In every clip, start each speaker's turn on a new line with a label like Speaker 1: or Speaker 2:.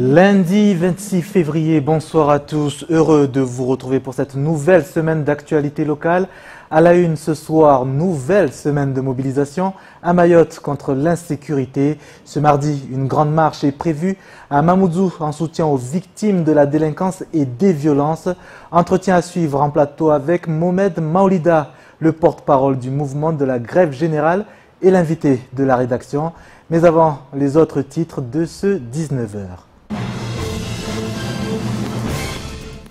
Speaker 1: Lundi 26 février, bonsoir à tous, heureux de vous retrouver pour cette nouvelle semaine d'actualité locale. À la une ce soir, nouvelle semaine de mobilisation à Mayotte contre l'insécurité. Ce mardi, une grande marche est prévue à Mamoudzou en soutien aux victimes de la délinquance et des violences. Entretien à suivre en plateau avec Mohamed Maoulida, le porte-parole du mouvement de la grève générale et l'invité de la rédaction. Mais avant, les autres titres de ce 19h.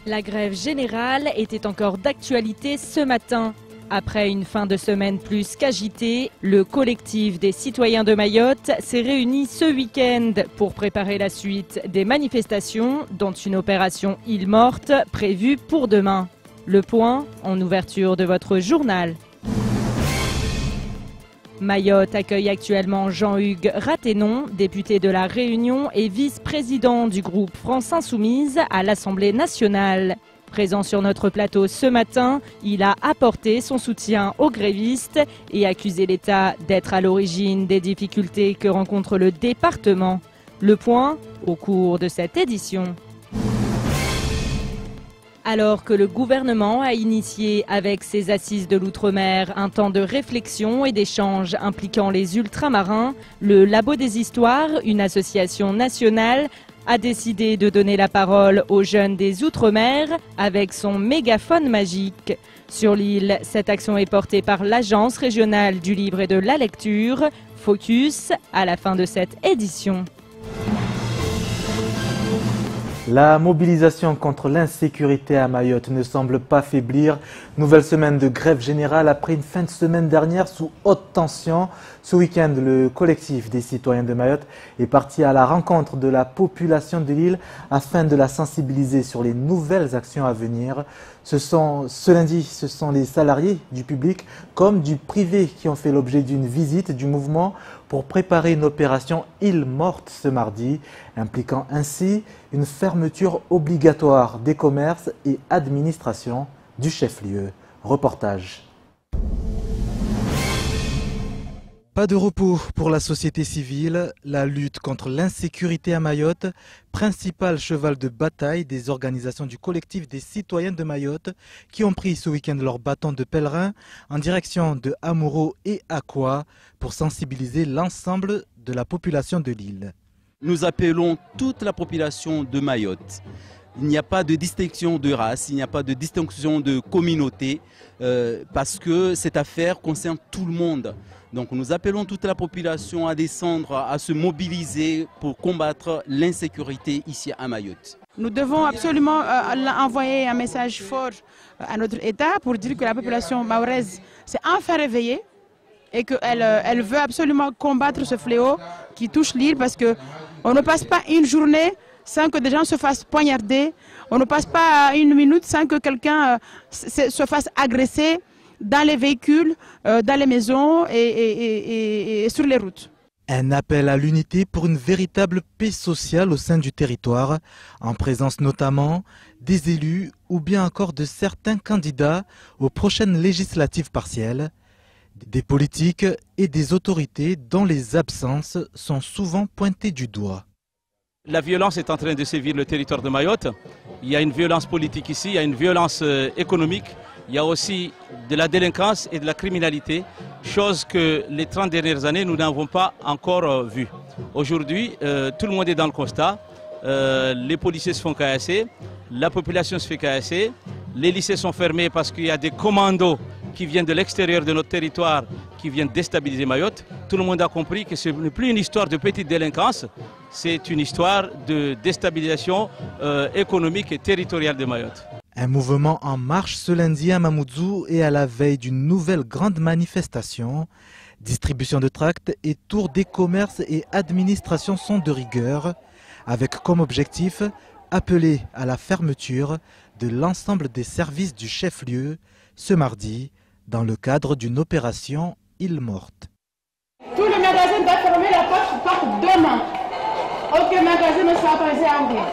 Speaker 2: La grève générale était encore d'actualité ce matin. Après une fin de semaine plus qu'agitée, le collectif des citoyens de Mayotte s'est réuni ce week-end pour préparer la suite des manifestations, dont une opération île morte prévue pour demain. Le point en ouverture de votre journal. Mayotte accueille actuellement Jean-Hugues Raténon, député de La Réunion et vice-président du groupe France Insoumise à l'Assemblée nationale. Présent sur notre plateau ce matin, il a apporté son soutien aux grévistes et accusé l'État d'être à l'origine des difficultés que rencontre le département. Le point au cours de cette édition. Alors que le gouvernement a initié avec ses assises de l'outre-mer un temps de réflexion et d'échange impliquant les ultramarins, le Labo des Histoires, une association nationale, a décidé de donner la parole aux jeunes des Outre-mer avec son mégaphone magique. Sur l'île, cette action est portée par l'Agence régionale du livre et de la lecture, Focus, à la fin de cette édition.
Speaker 1: La mobilisation contre l'insécurité à Mayotte ne semble pas faiblir. Nouvelle semaine de grève générale après une fin de semaine dernière sous haute tension. Ce week-end, le collectif des citoyens de Mayotte est parti à la rencontre de la population de l'île afin de la sensibiliser sur les nouvelles actions à venir. Ce lundi, ce sont les salariés du public comme du privé qui ont fait l'objet d'une visite du mouvement pour préparer une opération île morte ce mardi, impliquant ainsi une fermeture obligatoire des commerces et administrations du chef-lieu. Reportage. Pas de repos pour la société civile, la lutte contre l'insécurité à Mayotte, principal cheval de bataille des organisations du collectif des citoyens de Mayotte qui ont pris ce week-end leur bâton de pèlerin en direction de Amuro et Akwa pour sensibiliser l'ensemble de la population de l'île.
Speaker 3: Nous appelons toute la population de Mayotte. Il n'y a pas de distinction de race, il n'y a pas de distinction de communauté parce que cette affaire concerne tout le monde. Donc nous appelons toute la population à descendre, à se mobiliser pour combattre l'insécurité ici à Mayotte.
Speaker 4: Nous devons absolument envoyer un message fort à notre État pour dire que la population mahoraise s'est enfin réveillée et qu'elle veut absolument combattre ce fléau qui touche l'île parce qu'on ne passe pas une journée sans que des gens se fassent poignarder, on ne passe pas une minute sans que quelqu'un se fasse agresser dans les véhicules, dans les maisons et sur les routes.
Speaker 1: Un appel à l'unité pour une véritable paix sociale au sein du territoire, en présence notamment des élus ou bien encore de certains candidats aux prochaines législatives partielles, des politiques et des autorités dont les absences sont souvent pointées du doigt.
Speaker 5: La violence est en train de sévir le territoire de Mayotte. Il y a une violence politique ici, il y a une violence économique. Il y a aussi de la délinquance et de la criminalité, chose que les 30 dernières années, nous n'avons pas encore vue. Aujourd'hui, tout le monde est dans le constat. Les policiers se font casser, la population se fait casser, les lycées sont fermés parce qu'il y a des commandos qui viennent de l'extérieur de notre territoire, qui viennent déstabiliser Mayotte. Tout le monde a compris que ce n'est plus une histoire de petite délinquance, c'est une histoire de déstabilisation économique et territoriale de Mayotte.
Speaker 1: Un mouvement en marche ce lundi à Mamoudzou et à la veille d'une nouvelle grande manifestation. Distribution de tracts et tour des commerces et administrations sont de rigueur, avec comme objectif appeler à la fermeture de l'ensemble des services du chef-lieu ce mardi dans le cadre d'une opération île morte.
Speaker 4: Tous les magasins doivent fermer la porte demain. Aucun magasin ne sera autorisé à ouvrir.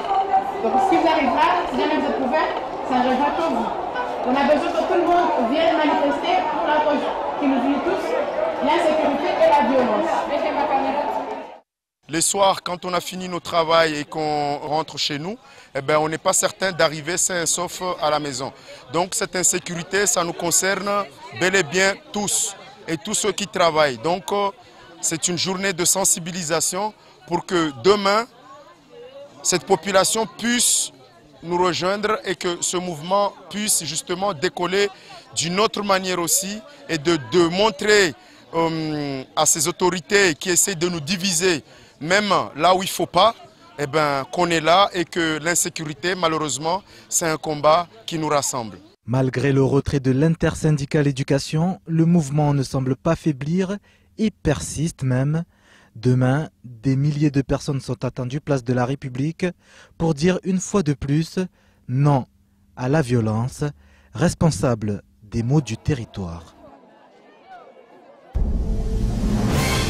Speaker 4: Donc si vous arrivez là, si jamais vous êtes ouvert, ça n'arrivera pas vous. On a besoin que tout le monde vienne manifester pour la cause qui nous unit tous, l'insécurité et la violence.
Speaker 6: Les soirs, quand on a fini notre travail et qu'on rentre chez nous, eh ben, on n'est pas certain d'arriver sain et sauf à la maison. Donc cette insécurité, ça nous concerne bel et bien tous et tous ceux qui travaillent. Donc c'est une journée de sensibilisation pour que demain, cette population puisse nous rejoindre et que ce mouvement puisse justement décoller d'une autre manière aussi et de montrer à ces autorités qui essaient de nous diviser, même là où il ne faut pas, eh ben, qu'on est là et que l'insécurité, malheureusement, c'est un combat qui nous rassemble.
Speaker 1: Malgré le retrait de l'intersyndicale éducation, le mouvement ne semble pas faiblir et persiste même. Demain, des milliers de personnes sont attendues place de la République pour dire une fois de plus non à la violence, responsable des maux du territoire.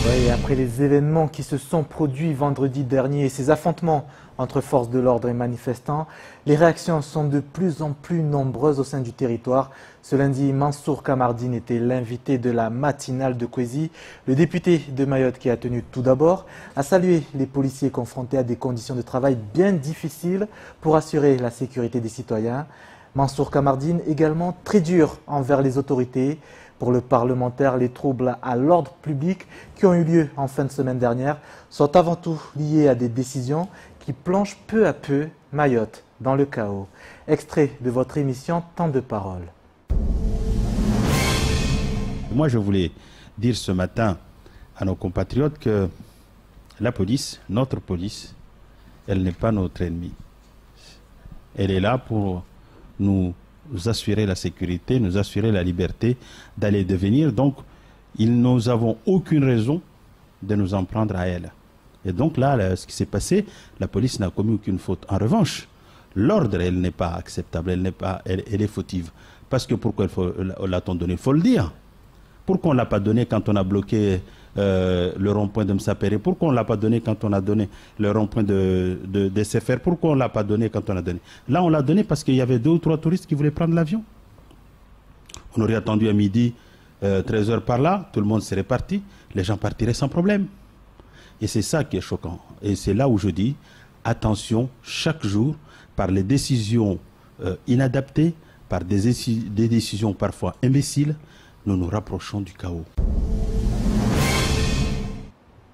Speaker 1: Oui, après les événements qui se sont produits vendredi dernier et ces affrontements entre forces de l'ordre et manifestants, les réactions sont de plus en plus nombreuses au sein du territoire. Ce lundi, Mansour Kamardine était l'invité de la matinale de Kwezi. Le député de Mayotte qui a tenu tout d'abord à saluer les policiers confrontés à des conditions de travail bien difficiles pour assurer la sécurité des citoyens. Mansour Kamardine également très dur envers les autorités. Pour le parlementaire, les troubles à l'ordre public qui ont eu lieu en fin de semaine dernière sont avant tout liés à des décisions qui plongent peu à peu Mayotte dans le chaos. Extrait de votre émission Temps de parole.
Speaker 7: Moi, je voulais dire ce matin à nos compatriotes que la police, notre police, elle n'est pas notre ennemi. Elle est là pour nous assurer la sécurité, nous assurer la liberté d'aller et de venir. Donc, nous n'avons aucune raison de nous en prendre à elle. Et donc là, ce qui s'est passé, la police n'a commis aucune faute. En revanche, l'ordre, elle n'est pas acceptable, elle est fautive. Parce que pourquoi l'a-t-on donné? Il faut le dire. Pourquoi on ne l'a pas donné quand on a bloqué le rond-point de Msapere? Pourquoi on ne l'a pas donné quand on a donné le rond-point de SFR? Pourquoi on ne l'a pas donné quand on a donné? Là, on l'a donné parce qu'il y avait 2 ou 3 touristes qui voulaient prendre l'avion. On aurait attendu à midi, 13 h par là, tout le monde serait parti, les gens partiraient sans problème. Et c'est ça qui est choquant. Et c'est là où je dis, attention, chaque jour, par les décisions inadaptées, par des décisions parfois imbéciles, nous nous rapprochons du chaos.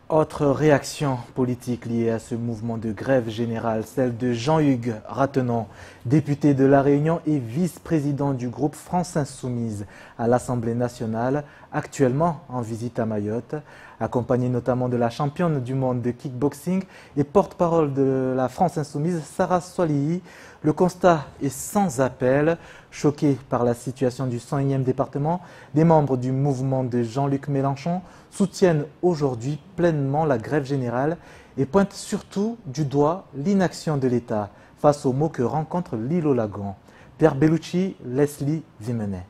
Speaker 1: Autre réaction politique liée à ce mouvement de grève générale, celle de Jean-Hugues Ratenon, député de La Réunion et vice-président du groupe France Insoumise à l'Assemblée nationale, actuellement en visite à Mayotte, accompagné notamment de la championne du monde de kickboxing et porte-parole de la France Insoumise, Sarah Swalihi. Le constat est sans appel. Choqués par la situation du 101e département, des membres du mouvement de Jean-Luc Mélenchon soutiennent aujourd'hui pleinement la grève générale et pointent surtout du doigt l'inaction de l'État face aux maux que rencontre l'île au Lagon. Pierre Bellucci, Leslie Vimenet.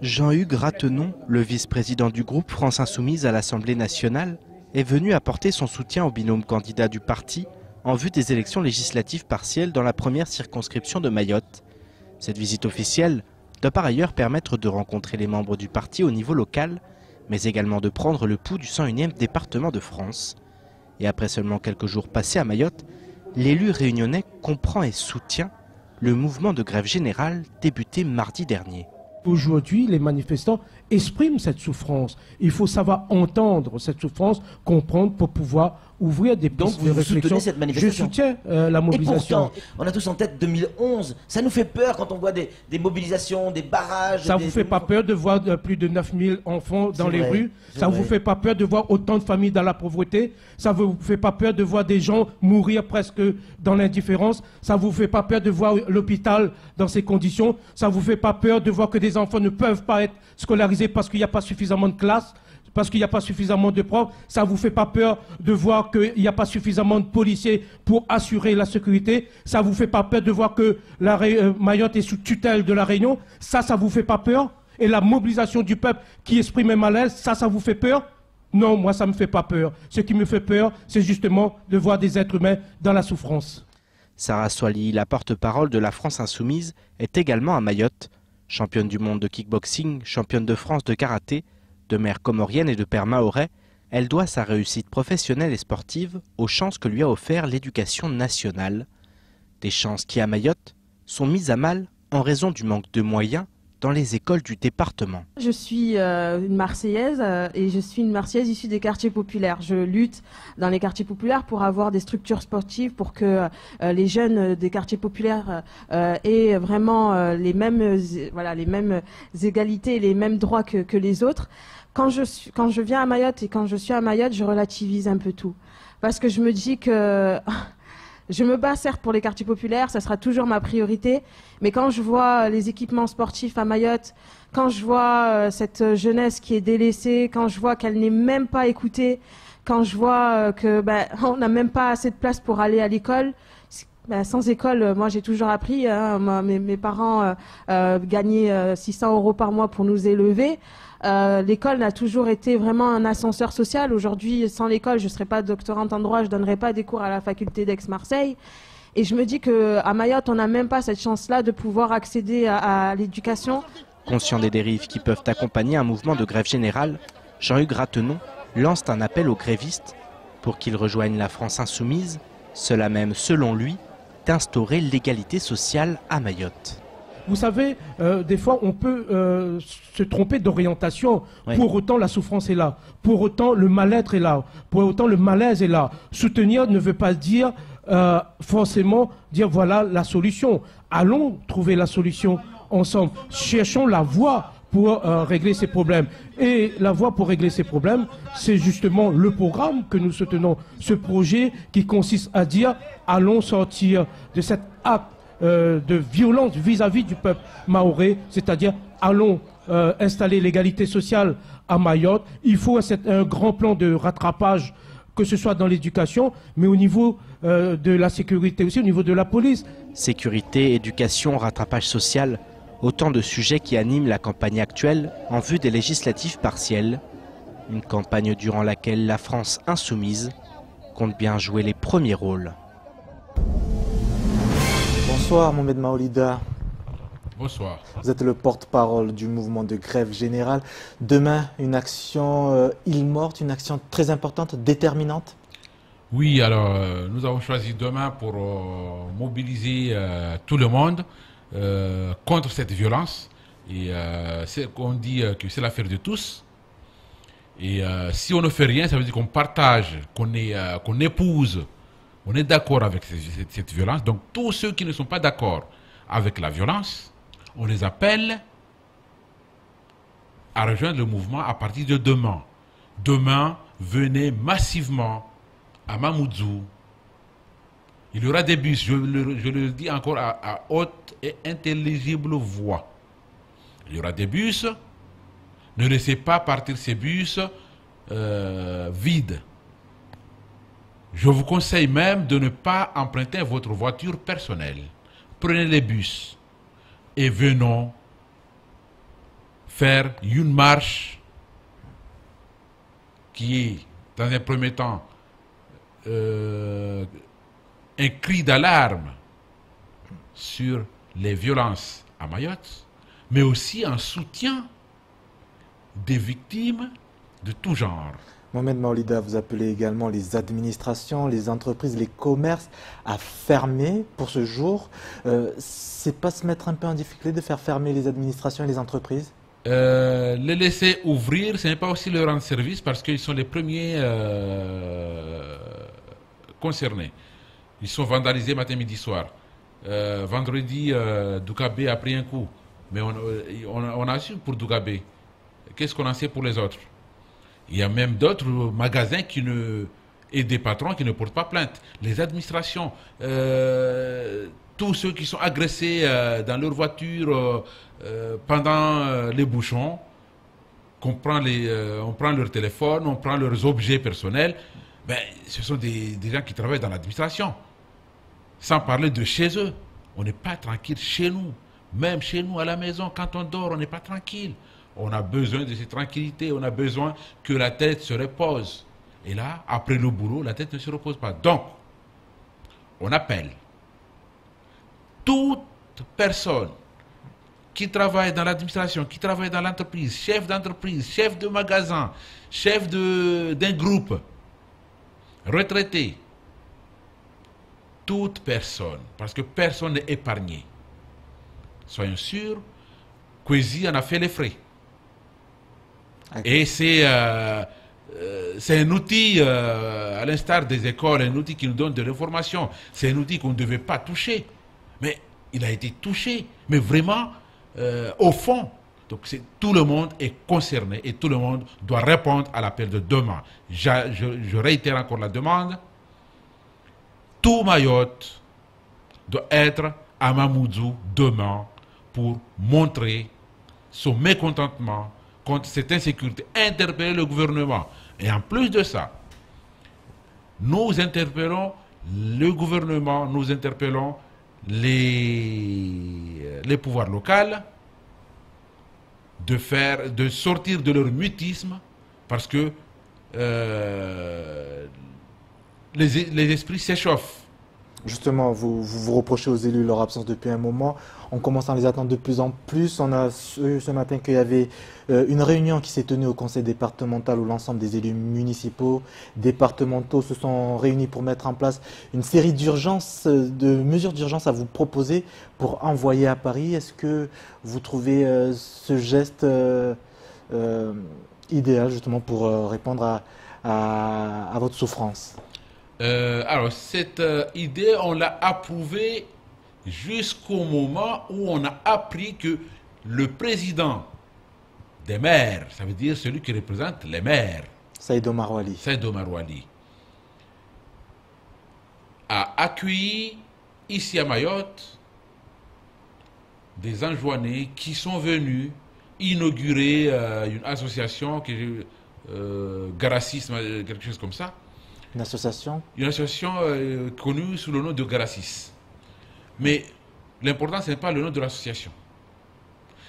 Speaker 8: Jean-Hugues Ratenon, le vice-président du groupe France Insoumise à l'Assemblée nationale, est venu apporter son soutien au binôme candidat du parti en vue des élections législatives partielles dans la première circonscription de Mayotte. Cette visite officielle doit par ailleurs permettre de rencontrer les membres du parti au niveau local, mais également de prendre le pouls du 101e département de France. Et après seulement quelques jours passés à Mayotte, l'élu réunionnais comprend et soutient le mouvement de grève générale débuté mardi dernier.
Speaker 9: Aujourd'hui, les manifestants expriment cette souffrance. Il faut savoir entendre cette souffrance, comprendre pour pouvoir ouvrir des pistes de réflexion.
Speaker 10: Soutenez cette manifestation.
Speaker 9: Je soutiens la mobilisation.
Speaker 10: Et pourtant, on a tous en tête 2011. Ça nous fait peur quand on voit des mobilisations, des barrages.
Speaker 9: Ça ne vous fait pas peur de voir plus de 9000 enfants dans les rues? Ça ne vous fait pas peur de voir autant de familles dans la pauvreté? Ça ne vous fait pas peur de voir des gens mourir presque dans l'indifférence? Ça ne vous fait pas peur de voir l'hôpital dans ces conditions? Ça ne vous fait pas peur de voir que des enfants ne peuvent pas être scolarisés parce qu'il n'y a pas suffisamment de classes? Parce qu'il n'y a pas suffisamment de profs? Ça ne vous fait pas peur de voir qu'il n'y a pas suffisamment de policiers pour assurer la sécurité? Ça ne vous fait pas peur de voir que Mayotte est sous tutelle de la Réunion? Ça ne vous fait pas peur? Et la mobilisation du peuple qui exprime un malaise, ça vous fait peur? Non, moi ça ne me fait pas peur. Ce qui me fait peur, c'est justement de voir des êtres humains dans la souffrance.
Speaker 8: Sarah Swalihi, la porte-parole de la France Insoumise, est également à Mayotte. Championne du monde de kickboxing, championne de France de karaté, De mère comorienne et de père mahorais, elle doit sa réussite professionnelle et sportive aux chances que lui a offert l'éducation nationale. Des chances qui, à Mayotte, sont mises à mal en raison du manque de moyens dans les écoles du département.
Speaker 11: Je suis une Marseillaise et je suis une Marseillaise issue des quartiers populaires. Je lutte dans les quartiers populaires pour avoir des structures sportives pour que les jeunes des quartiers populaires aient vraiment les mêmes égalités, les mêmes droits que les autres. Quand je viens à Mayotte et quand je suis à Mayotte, je relativise un peu tout. Parce que je me dis que je me bats certes pour les quartiers populaires, ça sera toujours ma priorité, mais quand je vois les équipements sportifs à Mayotte, quand je vois cette jeunesse qui est délaissée, quand je vois qu'elle n'est même pas écoutée, quand je vois que on n'a même pas assez de place pour aller à l'école, sans école, moi j'ai toujours appris, mes parents gagnaient 600 € par mois pour nous élever. L'école n'a toujours été vraiment un ascenseur social. Aujourd'hui, sans l'école, je ne serais pas doctorante en droit, je ne donnerais pas des cours à la faculté d'Aix-Marseille. Et je me dis qu'à Mayotte, on n'a même pas cette chance-là de pouvoir accéder à l'éducation.
Speaker 8: Conscient des dérives qui peuvent accompagner un mouvement de grève générale, Jean-Hugues Ratenon lance un appel aux grévistes pour qu'ils rejoignent la France insoumise, cela même, selon lui, d'instaurer l'égalité sociale à Mayotte.
Speaker 9: Vous savez, des fois, on peut se tromper d'orientation. Oui. Pour autant, la souffrance est là. Pour autant, le mal-être est là. Pour autant, le malaise est là. Soutenir ne veut pas dire forcément dire voilà la solution. Allons trouver la solution ensemble. Cherchons la voie pour régler ces problèmes. Et la voie pour régler ces problèmes, c'est justement le programme que nous soutenons. Ce projet qui consiste à dire allons sortir de cet acte de violence vis-à-vis du peuple mahorais, c'est-à-dire allons installer l'égalité sociale à Mayotte. Il faut un grand plan de rattrapage, que ce soit dans l'éducation, mais au niveau de la sécurité aussi, au niveau de la police.
Speaker 8: Sécurité, éducation, rattrapage social, autant de sujets qui animent la campagne actuelle en vue des législatives partielles. Une campagne durant laquelle la France insoumise compte bien jouer les premiers rôles.
Speaker 1: Bonsoir Mohamed Maolida.
Speaker 12: Bonsoir.
Speaker 1: Vous êtes le porte-parole du mouvement de grève générale. Demain, une action île morte, une action très importante, déterminante.
Speaker 12: Oui, alors nous avons choisi demain pour mobiliser tout le monde contre cette violence. Et on dit que c'est l'affaire de tous. Et si on ne fait rien, ça veut dire qu'on partage, qu'on épouse. On est d'accord avec cette violence. Donc tous ceux qui ne sont pas d'accord avec la violence, on les appelle à rejoindre le mouvement à partir de demain. Demain, venez massivement à Mamoudzou. Il y aura des bus, je le dis encore à haute et intelligible voix. Il y aura des bus. Ne laissez pas partir ces bus vides. Je vous conseille même de ne pas emprunter votre voiture personnelle. Prenez les bus et venons faire une marche qui est, dans un premier temps, un cri d'alarme sur les violences à Mayotte, mais aussi un soutien des victimes de tout genre.
Speaker 1: Mohamed Maolida, vous appelez également les administrations, les entreprises, les commerces à fermer pour ce jour. C'est pas se mettre un peu en difficulté de faire fermer les administrations et les entreprises?
Speaker 12: Les laisser ouvrir, ce n'est pas aussi leur rendre service parce qu'ils sont les premiers concernés. Ils sont vandalisés matin, midi, soir. Vendredi, Doukabé a pris un coup. Mais on a su pour Doukabé. Qu'est-ce qu'on en sait pour les autres? Il y a même d'autres magasins et des patrons qui ne portent pas plainte. Les administrations, tous ceux qui sont agressés dans leur voiture pendant les bouchons, on prend leur téléphone, on prend leurs objets personnels, ce sont des gens qui travaillent dans l'administration. Sans parler de chez eux. On n'est pas tranquille chez nous. Même chez nous à la maison, quand on dort, on n'est pas tranquille. On a besoin de cette tranquillité, on a besoin que la tête se repose. Et là, après le boulot, la tête ne se repose pas. Donc, on appelle toute personne qui travaillent dans l'administration, qui travaillent dans l'entreprise, chef de magasin, chef d'un groupe, retraité, toute personne, parce que personne n'est épargné. Soyons sûrs, Kwesi en a fait les frais. Et c'est un outil, à l'instar des écoles, un outil qui nous donne de l'information. C'est un outil qu'on ne devait pas toucher. Mais il a été touché, mais vraiment au fond. Donc tout le monde est concerné et tout le monde doit répondre à l'appel de demain. Je réitère encore la demande. Tout Mayotte doit être à Mamoudzou demain pour montrer son mécontentement contre cette insécurité, interpeller le gouvernement. Et en plus de ça, nous interpellons le gouvernement, nous interpellons les pouvoirs locaux de sortir de leur mutisme parce que les esprits s'échauffent.
Speaker 1: Justement, vous reprochez aux élus leur absence depuis un moment. On commence à les attendre de plus en plus. On a su ce matin qu'il y avait une réunion qui s'est tenue au conseil départemental où l'ensemble des élus municipaux, départementaux se sont réunis pour mettre en place une série de mesures d'urgence à vous proposer pour envoyer à Paris. Est-ce que vous trouvez ce geste idéal justement pour répondre à votre souffrance?
Speaker 12: Alors, cette idée, on l'a approuvée jusqu'au moment où on a appris que le président des maires, ça veut dire celui qui représente les maires,
Speaker 1: Saïd Omar Wali,
Speaker 12: a accueilli ici à Mayotte des enjoignés qui sont venus inaugurer une association qui Garacisme, quelque chose comme ça.
Speaker 1: Une association
Speaker 12: connue sous le nom de Garacis. Mais l'important, ce n'est pas le nom de l'association.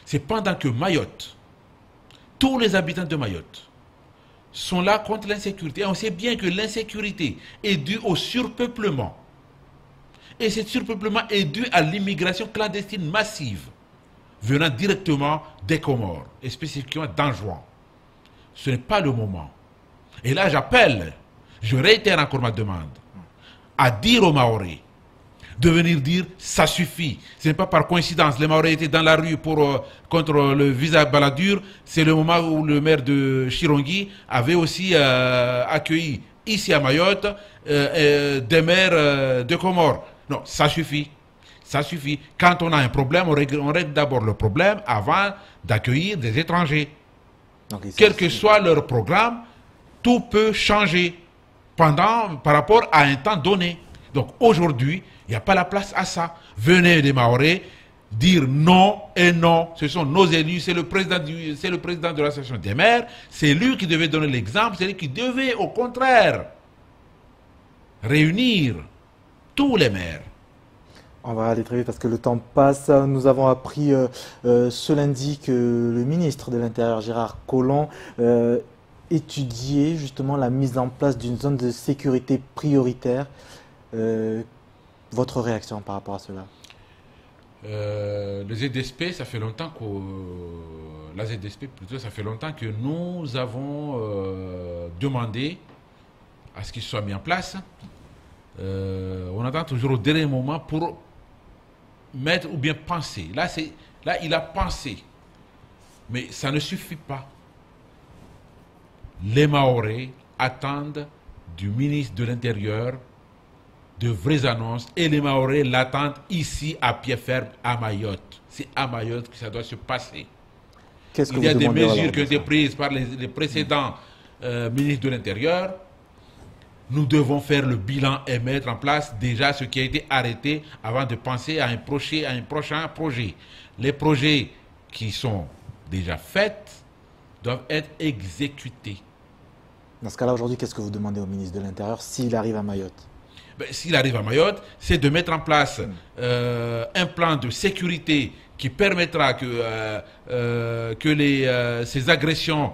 Speaker 12: C'est pendant que Mayotte, tous les habitants de Mayotte, sont là contre l'insécurité. Et on sait bien que l'insécurité est due au surpeuplement. Et ce surpeuplement est dû à l'immigration clandestine massive, venant directement des Comores, et spécifiquement d'Anjouan. Ce n'est pas le moment. Et là, je réitère encore ma demande, à dire aux Maorés de venir dire ça suffit. Ce n'est pas par coïncidence. Les Maorés étaient dans la rue contre le visa Baladur. C'est le moment où le maire de Chirongui avait aussi accueilli ici à Mayotte des maires de Comores. Non, ça suffit. Ça suffit. Quand on a un problème, on règle d'abord le problème avant d'accueillir des étrangers. Okay, quel que soit leur programme, tout peut changer par rapport à un temps donné. Donc aujourd'hui, il n'y a pas la place à ça. Venez les Maorés dire non et non. Ce sont nos élus, c'est le président de l'association des maires, c'est lui qui devait donner l'exemple, c'est lui qui devait au contraire réunir tous les maires.
Speaker 1: On va aller très vite parce que le temps passe. Nous avons appris ce lundi que le ministre de l'Intérieur, Gérard Collomb, étudiait justement la mise en place d'une zone de sécurité prioritaire. Votre réaction par rapport à cela?
Speaker 12: Le ZSP, ça fait longtemps la ZSP, plutôt, ça fait longtemps que nous avons demandé à ce qu'il soit mis en place. On attend toujours au dernier moment pour mettre ou bien penser. Là, il a pensé. Mais ça ne suffit pas. Les Maorés attendent du ministre de l'Intérieur de vraies annonces et les Maorés l'attendent ici à pied ferme à Mayotte. C'est à Mayotte que ça doit se passer. Il y a des mesures qui ont été prises par les précédents ministres de l'Intérieur. Nous devons faire le bilan et mettre en place déjà ce qui a été arrêté avant de penser à un prochain projet. Les projets qui sont déjà faits doivent être exécutés.
Speaker 1: Dans ce cas-là, aujourd'hui, qu'est-ce que vous demandez au ministre de l'Intérieur s'il arrive à Mayotte?
Speaker 12: S'il arrive à Mayotte, c'est de mettre en place un plan de sécurité qui permettra que ces agressions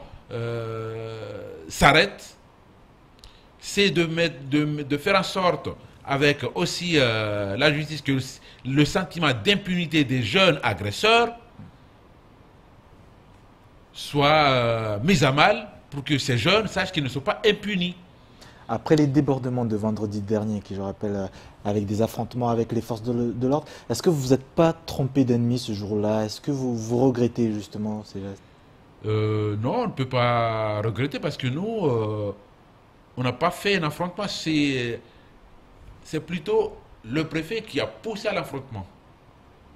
Speaker 12: s'arrêtent. C'est de faire en sorte, avec aussi la justice, que le sentiment d'impunité des jeunes agresseurs soit mise à mal pour que ces jeunes sachent qu'ils ne sont pas impunis.
Speaker 1: Après les débordements de vendredi dernier, qui je rappelle, avec des affrontements avec les forces de l'ordre, est-ce que vous n'êtes pas trompé d'ennemi ce jour-là? Est-ce que vous regrettez justement ces gestes?
Speaker 12: Non, on ne peut pas regretter parce que nous, on n'a pas fait un affrontement. C'est plutôt le préfet qui a poussé à l'affrontement.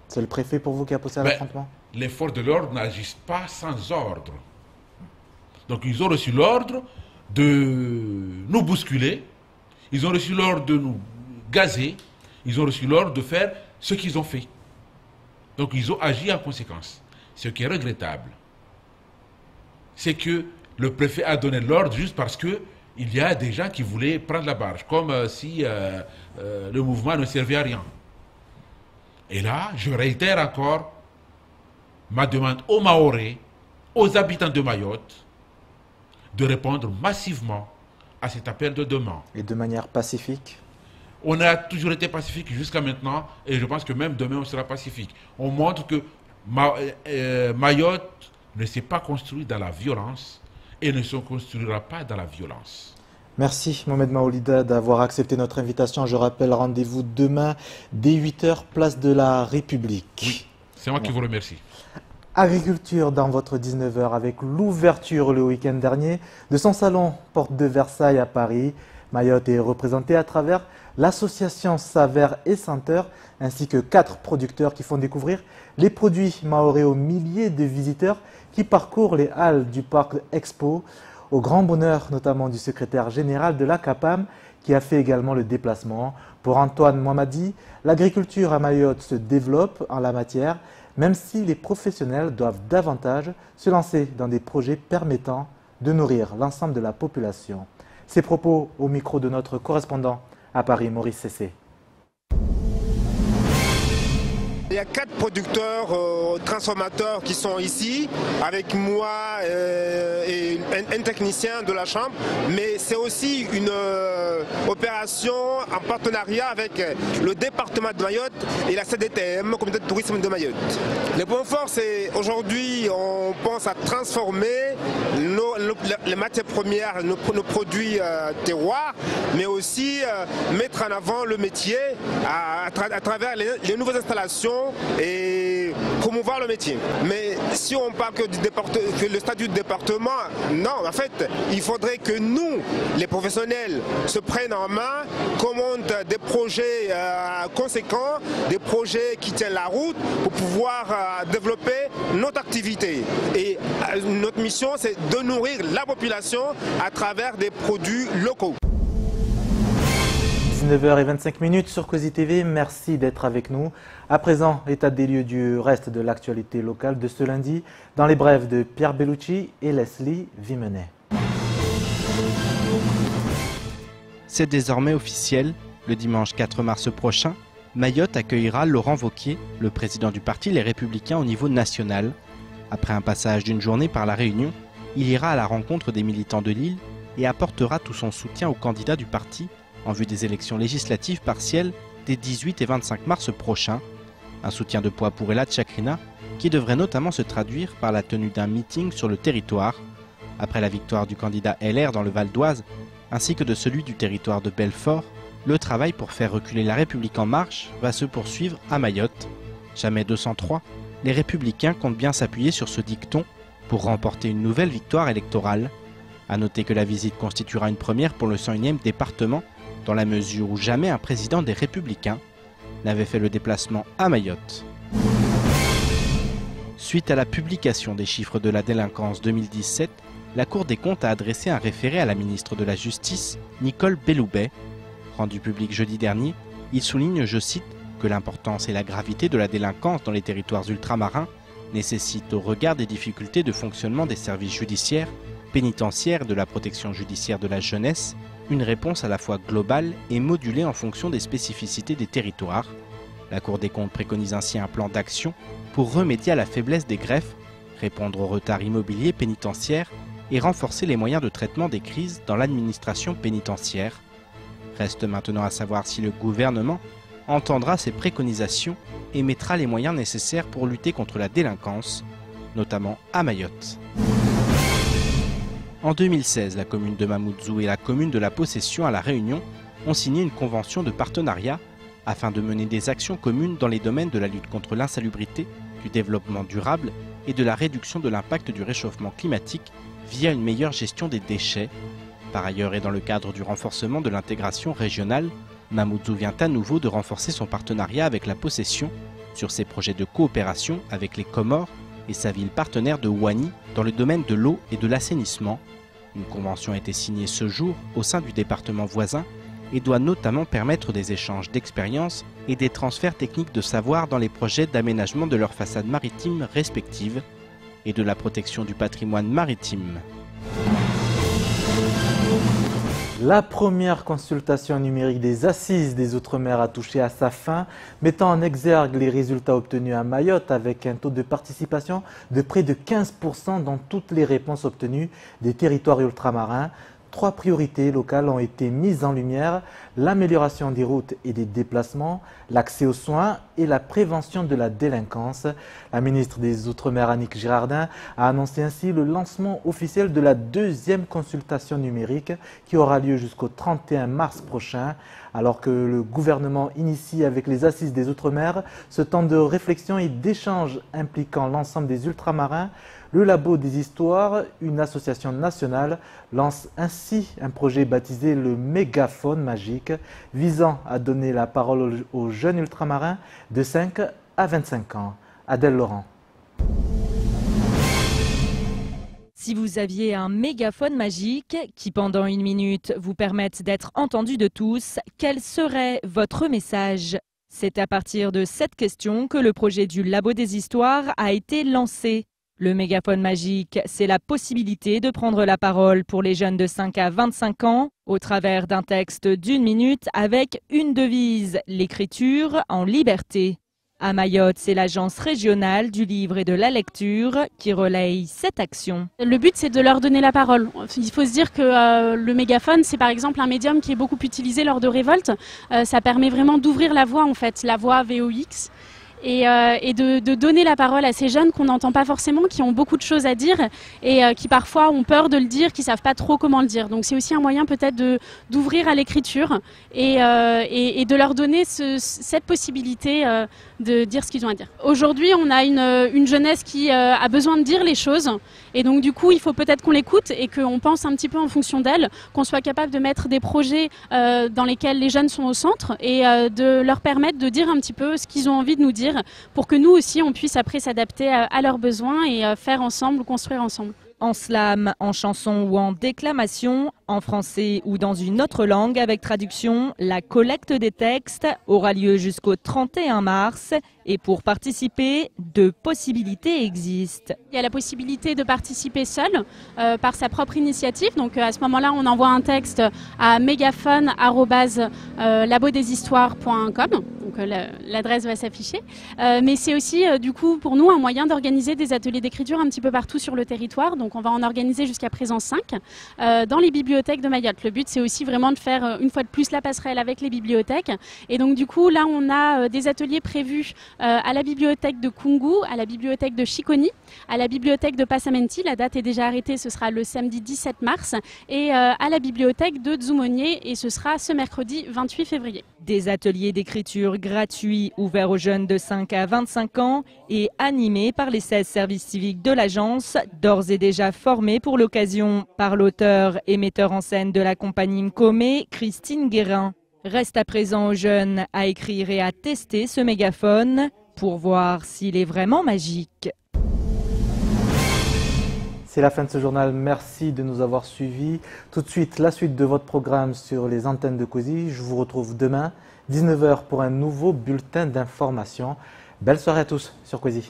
Speaker 1: C'est le préfet pour vous qui a poussé à l'affrontement?
Speaker 12: Les forces de l'ordre n'agissent pas sans ordre. Donc ils ont reçu l'ordre de nous bousculer, ils ont reçu l'ordre de nous gazer, ils ont reçu l'ordre de faire ce qu'ils ont fait. Donc ils ont agi en conséquence. Ce qui est regrettable, c'est que le préfet a donné l'ordre juste parce que il y a des gens qui voulaient prendre la barge, comme si le mouvement ne servait à rien. Et là, je réitère encore ma demande aux Mahorais, aux habitants de Mayotte, de répondre massivement à cet appel de demande.
Speaker 1: Et de manière pacifique?
Speaker 12: On a toujours été pacifique jusqu'à maintenant et je pense que même demain on sera pacifique. On montre que Mayotte ne s'est pas construit dans la violence et ne se construira pas dans la violence.
Speaker 1: Merci Mohamed Maoulida d'avoir accepté notre invitation. Je rappelle, rendez-vous demain dès 8 h, place de la République.
Speaker 12: Oui, c'est moi qui vous remercie.
Speaker 1: Agriculture dans votre 19 h avec l'ouverture le week-end dernier de son salon Porte de Versailles à Paris. Mayotte est représentée à travers l'association Savère et Senteur ainsi que 4 producteurs qui font découvrir les produits mahorais aux milliers de visiteurs qui parcourent les halles du parc Expo, au grand bonheur notamment du secrétaire général de la CAPAM qui a fait également le déplacement. Pour Antoine Mohamadi, l'agriculture à Mayotte se développe en la matière, même si les professionnels doivent davantage se lancer dans des projets permettant de nourrir l'ensemble de la population. Ces propos au micro de notre correspondant à Paris, Maurice Cessé.
Speaker 13: Il y a 4 producteurs transformateurs qui sont ici, avec moi et un technicien de la chambre, mais c'est aussi une opération en partenariat avec le département de Mayotte et la CDTM, Comité de tourisme de Mayotte. Le point fort, c'est aujourd'hui, on pense à transformer les matières premières, nos produits terroirs, mais aussi mettre en avant le métier à travers les nouvelles installations et promouvoir le métier. Mais si on parle que le statut de département, non, en fait, il faudrait que nous, les professionnels, se prennent en main, commandent des projets conséquents, des projets qui tiennent la route pour pouvoir développer notre activité. Et notre mission, c'est de nourrir la population à travers des produits locaux.
Speaker 1: 19h25 sur Kosi TV, merci d'être avec nous. À présent, état des lieux du reste de l'actualité locale de ce lundi, dans les brèves de Pierre Bellucci et Leslie Vimenet.
Speaker 8: C'est désormais officiel, le dimanche 4 mars prochain, Mayotte accueillera Laurent Wauquiez, le président du parti Les Républicains au niveau national. Après un passage d'une journée par La Réunion, il ira à la rencontre des militants de l'île et apportera tout son soutien aux candidats du parti en vue des élections législatives partielles des 18 et 25 mars prochains. Un soutien de poids pour Elad Chakrina, qui devrait notamment se traduire par la tenue d'un meeting sur le territoire, après la victoire du candidat LR dans le Val d'Oise, ainsi que de celui du territoire de Belfort. Le travail pour faire reculer la République en marche va se poursuivre à Mayotte. Jamais 203, les Républicains comptent bien s'appuyer sur ce dicton pour remporter une nouvelle victoire électorale. A noter que la visite constituera une première pour le 101e département, dans la mesure où jamais un président des Républicains n'avait fait le déplacement à Mayotte. Suite à la publication des chiffres de la délinquance 2017, la Cour des comptes a adressé un référé à la ministre de la Justice, Nicole Belloubet. Rendu public jeudi dernier, il souligne, je cite, que l'importance et la gravité de la délinquance dans les territoires ultramarins nécessitent, au regard des difficultés de fonctionnement des services judiciaires, pénitentiaires et de la protection judiciaire de la jeunesse, une réponse à la fois globale et modulée en fonction des spécificités des territoires. La Cour des comptes préconise ainsi un plan d'action pour remédier à la faiblesse des greffes, répondre au retard immobilier pénitentiaire et renforcer les moyens de traitement des crises dans l'administration pénitentiaire. Reste maintenant à savoir si le gouvernement entendra ces préconisations et mettra les moyens nécessaires pour lutter contre la délinquance. notamment à Mayotte. En 2016, la commune de Mamoudzou et la commune de La Possession à La Réunion ont signé une convention de partenariat afin de mener des actions communes dans les domaines de la lutte contre l'insalubrité, du développement durable et de la réduction de l'impact du réchauffement climatique via une meilleure gestion des déchets. Par ailleurs, et dans le cadre du renforcement de l'intégration régionale, Mamoudzou vient à nouveau de renforcer son partenariat avec La Possession sur ses projets de coopération avec les Comores et sa ville partenaire de Ouani dans le domaine de l'eau et de l'assainissement. Une convention a été signée ce jour au sein du département voisin et doit notamment permettre des échanges d'expériences et des transferts techniques de savoir dans les projets d'aménagement de leurs façades maritimes respectives et de la protection du patrimoine maritime.
Speaker 1: La première consultation numérique des Assises des Outre-mer a touché à sa fin, mettant en exergue les résultats obtenus à Mayotte avec un taux de participation de près de 15% dans toutes les réponses obtenues des territoires ultramarins. 3 priorités locales ont été mises en lumière: l'amélioration des routes et des déplacements, l'accès aux soins et la prévention de la délinquance. La ministre des Outre-mer, Annick Girardin, a annoncé ainsi le lancement officiel de la 2e consultation numérique qui aura lieu jusqu'au 31 mars prochain. Alors que le gouvernement initie avec les Assises des Outre-mer ce temps de réflexion et d'échange impliquant l'ensemble des ultramarins, le Labo des Histoires, une association nationale, lance ainsi un projet baptisé le Mégaphone Magique, visant à donner la parole aux jeunes ultramarins de 5 à 25 ans. Adèle Laurent.
Speaker 2: Si vous aviez un mégaphone magique qui, pendant 1 minute, vous permette d'être entendu de tous, quel serait votre message? C'est à partir de cette question que le projet du Labo des Histoires a été lancé. Le mégaphone magique, c'est la possibilité de prendre la parole pour les jeunes de 5 à 25 ans au travers d'un texte d'1 minute avec une devise, l'écriture en liberté. À Mayotte, c'est l'Agence régionale du livre et de la lecture qui relaye cette action.
Speaker 14: Le but, c'est de leur donner la parole. Il faut se dire que le mégaphone, c'est par exemple un médium qui est beaucoup utilisé lors de révoltes. Ça permet vraiment d'ouvrir la voix, en fait, la voix VOX. Et de donner la parole à ces jeunes qu'on n'entend pas forcément, qui ont beaucoup de choses à dire et qui parfois ont peur de le dire, qui ne savent pas trop comment le dire. Donc c'est aussi un moyen peut-être d'ouvrir à l'écriture et de leur donner cette possibilité de dire ce qu'ils ont à dire. Aujourd'hui, on a une jeunesse qui a besoin de dire les choses et donc du coup, il faut peut-être qu'on l'écoute et qu'on pense un petit peu en fonction d'elle, qu'on soit capable de mettre des projets dans lesquels les jeunes sont au centre et de leur permettre de dire un petit peu ce qu'ils ont envie de nous dire, pour que nous aussi on puisse après s'adapter à leurs besoins et faire ensemble, construire ensemble.
Speaker 2: En slam, en chanson ou en déclamation, en français ou dans une autre langue avec traduction, la collecte des textes aura lieu jusqu'au 31 mars. Et pour participer, 2 possibilités existent.
Speaker 14: Il y a la possibilité de participer seul par sa propre initiative. Donc à ce moment-là, on envoie un texte à mégaphone@labodeshistoires.com. Donc l'adresse va s'afficher. Mais c'est aussi du coup pour nous un moyen d'organiser des ateliers d'écriture un petit peu partout sur le territoire. Donc on va en organiser jusqu'à présent 5 dans les bibliothèques de Mayotte. Le but, c'est aussi vraiment de faire une fois de plus la passerelle avec les bibliothèques. Et donc du coup, là, on a des ateliers prévus à la bibliothèque de Kungu, à la bibliothèque de Chikoni, à la bibliothèque de Passamenti. La date est déjà arrêtée, ce sera le samedi 17 mars. Et à la bibliothèque de Dzumonier, et ce sera ce mercredi 28 février.
Speaker 2: Des ateliers d'écriture gratuits ouverts aux jeunes de 5 à 25 ans et animés par les 16 services civiques de l'agence, d'ores et déjà formés pour l'occasion par l'auteur et metteur en scène de la compagnie Mkomé, Christine Guérin. Reste à présent aux jeunes à écrire et à tester ce mégaphone pour voir s'il est vraiment magique.
Speaker 1: C'est la fin de ce journal, merci de nous avoir suivis. Tout de suite, la suite de votre programme sur les antennes de Kosi. Je vous retrouve demain, 19 h pour un nouveau bulletin d'information. Belle soirée à tous sur Kosi.